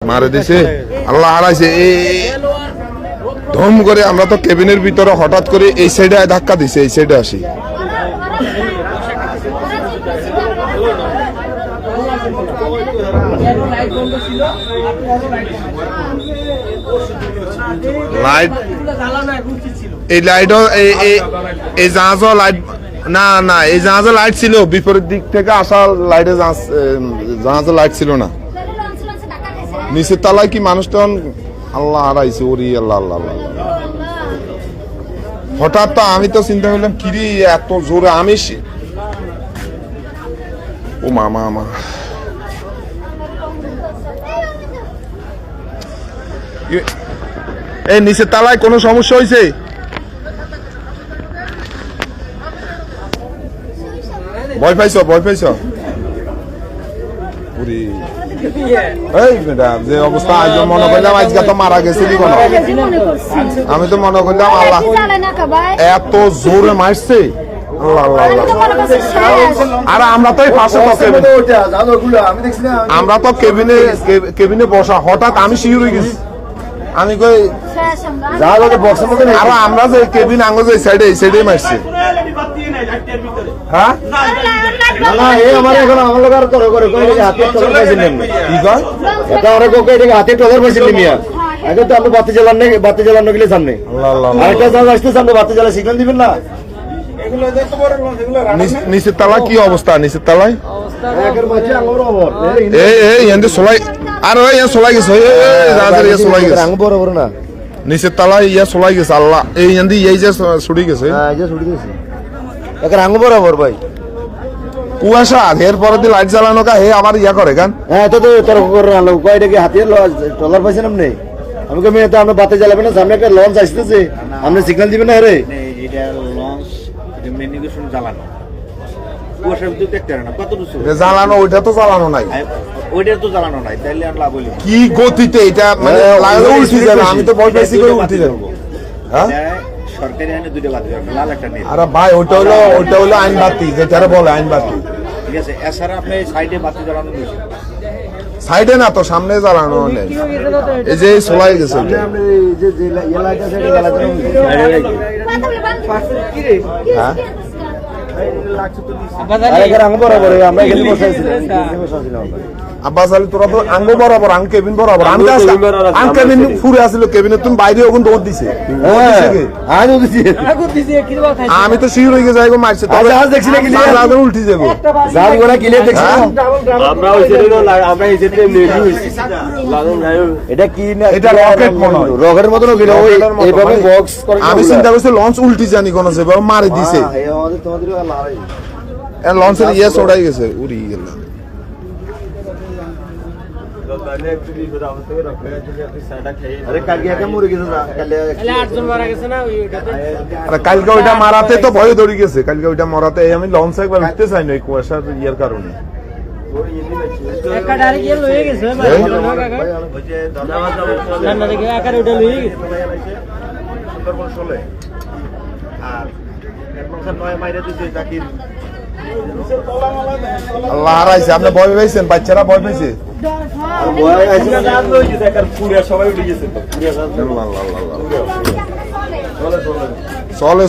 মারে দিছে আল্লাহ হারাইছে ধম করে আমরা তো কেবিনের ভিতরে হঠাৎ করে এই সাইডে ধাক্কা দিছে এই সাইডে আসি লাইট এই লাইটও এই জাহাজও লাইট না না এই জাহাজে লাইট ছিল বিপরীত দিক থেকে আসা লাইটে জাহাজে লাইট ছিল না নিচের তলায় কি মানুষটা আল্লাহ হারাইছে ওরি আল্লাহ আল্লাহ আল্লাহ হঠাৎ তো আমি তো চিন্তা করলাম কিরি এত জোরে আমি ও মামা মা এই নিচের তলায় কোনো সমস্যা হয়েছে ভয় পাইছো এই ম্যাডাম যে অবস্থা আজ মনে করলাম আজকে তো মারা গেছে আমি তো মনে করলাম আল্লাহ এত জোরে মারছে আর আমরা তো আমরা তো কেবিনে বসা হঠাৎ আমি শিওর হয়ে গেছি আমি কই আর আমরা যে কেবিন আঙ্গ যে সাইডে এই সাইডে মারছে হ্যাঁ হাতে টলার পাইছিল মিয়া আগে তো আপনি বাতি জ্বালানো গেলে সামনে আরেকটা জাহাজ আসতে সামনে বাতি জ্বালা সিগন্যাল দিবেন না নিচের তলায় কি অবস্থা নিচের তলায় নিচের তলায় ইয়া চলাই গেছে আল্লাহ এই যে ছুটি গেছে আঙ্গ বরাবর ভাই কুয়াশা এর পরে দিয়ে লাইট জ্বালানো কা হে আবার ইয়া করে গান হ্যাঁ তো তোর কয়টা কি হাতে টলার পাইছেন আপনি আমি কই মেয়ে তো আমরা বাতি জ্বালাবেন না সামনে একটা লঞ্চ আসতেছে আপনি সিগন্যাল দিবেন না রে এটা লঞ্চ এটা মেনিগেশন জ্বালানো কুয়াশার ভিতর দেখতে না কত দূর জ্বালানো ওইটা তো জ্বালানো নাই ওইটা তো জ্বালানো নাই তাইলে আর লাভ হইলো কি গতিতে এটা মানে লাগলে উল্টে যাবে আমি তো ভয় পাইছি কই উল্টে যাব হ্যাঁ সরকারি আইনে দুইটা বাতি লাল একটা নেই আরে ভাই ওটা হলো আইন বাতি যেটারে বলে আইন বাতি ঠিক আছে এছাড়া আপনি সাইডে বাতি জ্বালানো দিয়েছে সাইডে না তো সামনে জ্বালানো নেই এই যে সোলাই গেছে আপনি যে এলাকা সাইডে জ্বালাতে হ্যাঁ আব্বাস আলী তোরা তো আঙ্গ বরাবর আঙ্গ কেবিন বরাবর আঙ্গ কেবিন ফুরে আসছিল কেবিনে তুমি বাইরে ওখান দৌড় দিছে আমি তো শিওর হয়ে যাই গো মারছে দেখছি না উল্টি যাবো এটা কি এটা রকেট মনে হয় রকেটের মতন আমি চিন্তা করছি লঞ্চ উল্টি জানি কোন সেভাবে মারি দিছে লঞ্চের ইয়ে চড়াই গেছে উড়ি গেল কালকে ওইটা মারাতে তো ভয় ধরে গেছে কালকে ওইটা মারাতে আমি লঞ্চ একবার উঠতে চাই না কুয়াশার ইয়ের কারণে আল্লাহ হারাইছে আপনি ভয় পাইছেন বাচ্চারা ভয় পাইছে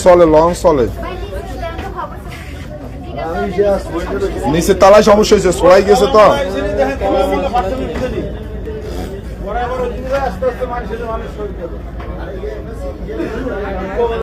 চলে লঞ্চ চলে নিচের তলায় সমস্যা হয়েছে সরাই গেছে তো